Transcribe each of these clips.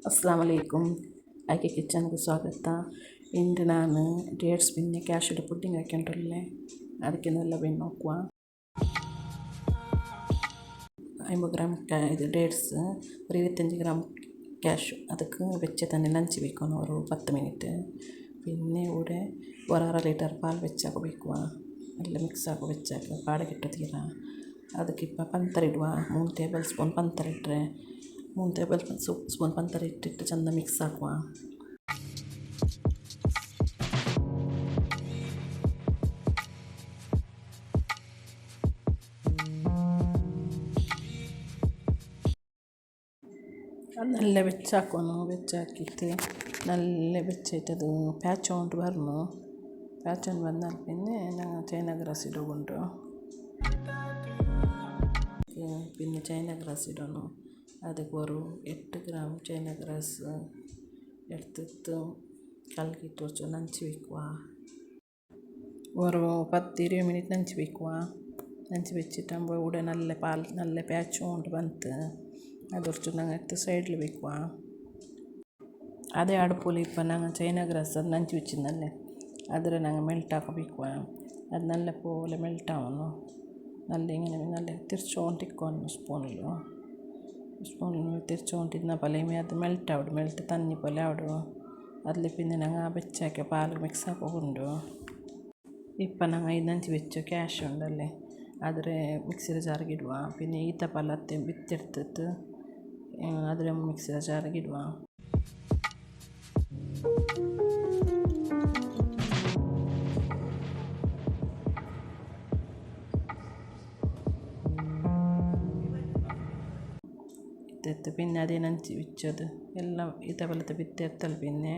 ಅಸ್ಸಲಾಮ್ ಅಲೈಕುಮ್. ಆಯ್ಕೆ ಕಿಚನ್ಗೆ ಸ್ವಾಗತ. ಇಂದು ನಾನು ಡೇಟ್ಸ್ ಬಿನ್ನೆ ಕ್ಯಾಶ್ಯೂಡ್ ಪುಡ್ಡಿಂಗ್ ಹಾಕ್ಯಂಡ್ರಲ್ಲೇ ಅದಕ್ಕೆ ನೆಲ್ಲ ಬೆನ್ನು ಹಾಕುವ 50 ಗ್ರಾಮ್ ಇದು ಡೇಟ್ಸ್ ഒരു 25 ഗ്രാം ക്യാഷ് ಅದಕ್ಕೆ വെച്ച് തന്നെ ನೆಂಚಬೇಕು ഒരു 10 ಮಿನಿಟ್. പിന്നെ ഇവിടെ 1/2 ಲೀಟರ್ ಪಾಲು വെച്ചാക്കಬೇಕು. ಎಲ್ಲ ಮಿಕ್ಸ್ ಹಾಕೋ വെച്ചാക്കുക ಪಾಡಗಿಟ್ಟು ತೀರ ಅದಕ್ಕೆ ಪಂತರ ಇಡುವ 3 ಟೇಬಲ್ ಸ್ಪೂನ್ ಪಂತರ ಇಟ್ಟರೆ 3 ಟೇಬಲ್ ಸ್ಪೂನ್ ಪಂತರ ಇಟ್ಟಿಟ್ಟು ಚೆಂದ ಮಿಕ್ಸ್ ಹಾಕುವ. നല്ല വെച്ചാക്കണം. വെച്ചാക്കിയിട്ട് നല്ല വെച്ചിട്ടത് പ്യാച്ച് കൊണ്ട് വരണം. പ്യാച്ച് കൊണ്ട് വന്നാൽ പിന്നെ ഞങ്ങൾ ചൈന ഗ്രാസ് ഇടുകൊണ്ട് പിന്നെ ചൈന ഗ്രാസ് ഇടണം. ಅದಕ್ಕೆ ഒരു 8 ಗ್ರಾಮ್ ಚೈನ ಗ್ರಾಸ್ എടുത്തിട്ട് കലക്കിയിട്ട് കുറച്ച് നനച്ച് വയ്ക്കുക. ഒരു 10-20 മിനിറ്റ് നനച്ച് വയ്ക്കുക. നനച്ച് വെച്ചിട്ടാകുമ്പോൾ ഇവിടെ നല്ല പാൽ നല്ല പ്യാച്ച് കൊണ്ട് ಬಂತು അത് കുറച്ച് ഞങ്ങൾ എടുത്ത് സൈഡിൽ വയ്ക്കുക. അതേ അടുപ്പിൽ ഇപ്പം ഞങ്ങൾ ചൈന ഗ്രാസ് അത് നനച്ച് വെച്ചിരുന്നല്ലേ അതിൽ ഞങ്ങൾ മെൽട്ടാക്കി വയ്ക്കുക. അത് നല്ല പോലെ മെൽട്ടാവുന്നു. നല്ല ഇങ്ങനെ നല്ല തിരിച്ചുകൊണ്ടിരിക്കുന്നു സ്പൂണിൽ തിരിച്ചുകൊണ്ടിരുന്ന പോലെ അത് മെൽട്ട് തന്നി പോലെ ആവിടും. അതിൽ പിന്നെ ഞങ്ങൾ വെച്ചാക്കിയ പാൽ മിക്സ് ആക്കിക്കൊണ്ടു ഇപ്പം ഞങ്ങൾ ഇത് നനച്ച് വെച്ച ക്യാഷ് ഉണ്ടല്ലേ അതിൽ മിക്സിയുടെ ജാറിಗೆ ಇಡುವ. പിന്നെ ഈത്തപ്പഴത്തെ ಬಿತ್ತೆടുത്തിട്ട് അതിൽ മിക്സിയുടെ ജാറിಗೆ ಇಡುವ. പിന്നെ അതേ നനച്ച് വെച്ചത് എല്ലാം ഇതേപോലത്തെ വിത്തെടുത്താൽ പിന്നെ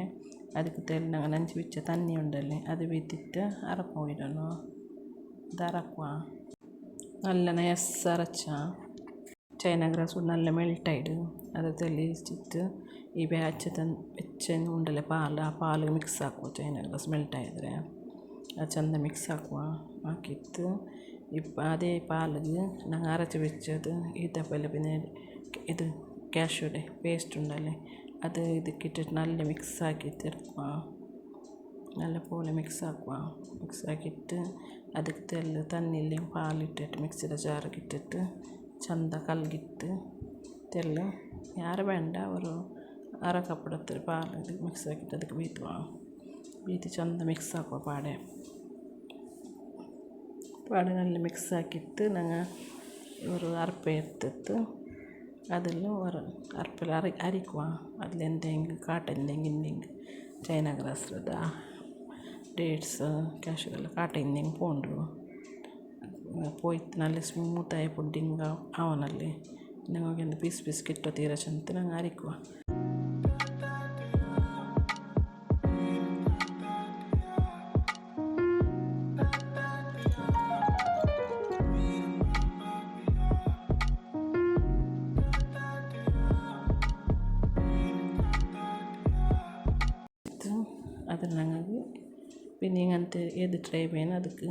ಅದಕ್ಕೆ ತೆಲ್ಲ ನಂಚಿ വെച്ച തന്നി ഉണ്ടല്ലേ അത് വീത്തിട്ട് അരപ്പം ഇടണം. അത് അരക്കുക. നല്ല നൈസ് അരച്ച ചൈന ഗ്രാസ് നല്ല മെൽട്ടായിട്ട് അത് തെളിയിച്ചിട്ട് ഈ വെച്ച ഉണ്ടല്ലേ പാൽ ആ പാൽ ಮಿಕ್ಸ್ ಹಾಕುವ. ಚೈನ ಗ್ರಾಸ್ ಮೆಲ್ಟಾಯಿದ್ರೆ ಅದು ಚೆಂದ ಮಿಕ್ಸ್ ಹಾಕುವ. ಹಾಕಿತ್ತು ಇപ്പം ಅದೇ ಪಾಲಿಗೆ ನಾನು ಅರച്ച് വെച്ചത് ഈത്തപ്പഴം പിന്നെ ഇത് ക്യാഷ്യൂടെ പേസ്റ്റ് ഉണ്ടല്ലേ അത് ഇതിക്കിട്ടിട്ട് നല്ല മിക്സ് ആക്കിയിട്ട് എടുക്കുക. നല്ല പോലെ മിക്സ് ആക്കുക. മിക്സ് ആക്കിയിട്ട് ಅದಕ್ಕೆ ತೆಲ್ಲ ತನ್ನಿಲ್ಲಿ ಪಾಲಿಟ್ಟಿಟ್ಟು ಮಿಕ್ಸಿದ ಜಾರಿಗೆ ಇಟ್ಟಿಟ್ಟು ಚೆಂದ ಕಲಗಿಟ್ಟು ತೆಲ್ಲ ಯಾರು ಬೇಡ ഒരു അര കപ്പെടുത്ത് പാൽ മിക്സ് ആക്കിയിട്ട് ಅದಕ್ಕೆ ബീത്തി ചെന്ത മിക്സ് ആക്കുക. പാടെ നല്ല മിക്സ് ആക്കിയിട്ട് ഞങ്ങൾ ഒരു അരപ്പ എടുത്തിട്ട് അതിൽ ഒരു അരപ്പിൽ അരിക്കുക. അതിലെന്തെങ്കിലും കാട്ടെന്തെങ്കിലും ചൈന ഗ്രാസ് ഡേറ്റ്സ് ക്യാഷ്യൂ എല്ലാം കാട്ടെന്തെങ്കിലും പോയിട്ട് നല്ല സ്മൂത്തായ പുഡിങ് ആവണല്ലേ. ഞങ്ങൾക്ക് എന്ത് പീസ് കിട്ടോ തീരെ ചെന്നിട്ട് ഞങ്ങൾ അരിക്കുക. അതിൽ ഞങ്ങൾക്ക് പിന്നെ ഇങ്ങനത്തെ ഏത് ട്രൈ വേണം ಅದಕ್ಕೆ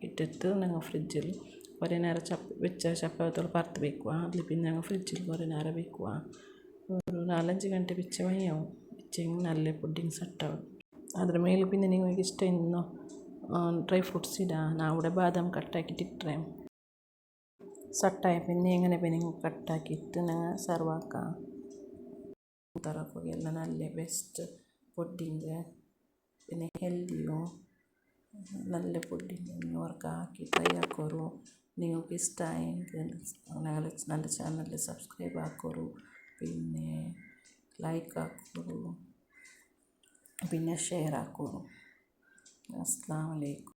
ഇട്ടിട്ട് ഞങ്ങൾ ഫ്രിഡ്ജിൽ കുറേ നേരം വെച്ച ചപ്പാത്തികൾ പറത്ത് വയ്ക്കുക. അതിൽ പിന്നെ ഞങ്ങൾ ഫ്രിഡ്ജിൽ കുറേ നേരം വയ്ക്കുക. ഒരു 4-5 ಗಂಟೆ വെച്ച മതിയാവും. വെച്ചെങ്കിൽ നല്ല പുഡിങ് സെറ്റാവും. ಅದ್ರ ಮೇಲೆ പിന്നെ നിങ്ങൾക്ക് ഇഷ്ടം ഇന്നോ ഡ്രൈ ഫ്രൂട്ട്സ് ഇടാം. ഞാൻ ഇവിടെ ബാദാം കട്ടാക്കിയിട്ട് ഇട്ടേ സെറ്റായ പിന്നെ എങ്ങനെ പിന്നെ കട്ടാക്കിയിട്ട് ഞങ്ങൾ സെർവ് ആക്കാം. തറക്കുകയെല്ലാം നല്ല ബെസ്റ്റ് പുഡിങ് പിന്നെ ഹെൽത്തിയും നല്ല പുഡിങ് അവർക്ക് ആക്കി ട്രൈ ആക്കോರು. നിങ്ങൾക്ക് ഇഷ്ടമായെങ്കിൽ ഞങ്ങൾ നല്ല ചാനൽ സബ്സ്ക്രൈബ് ആക്കോರು. പിന്നെ ലൈക്ക് ആക്കോರು പിന്നെ ഷെയർ ആക്കോರು. അസ്സലാമു അലൈക്കും.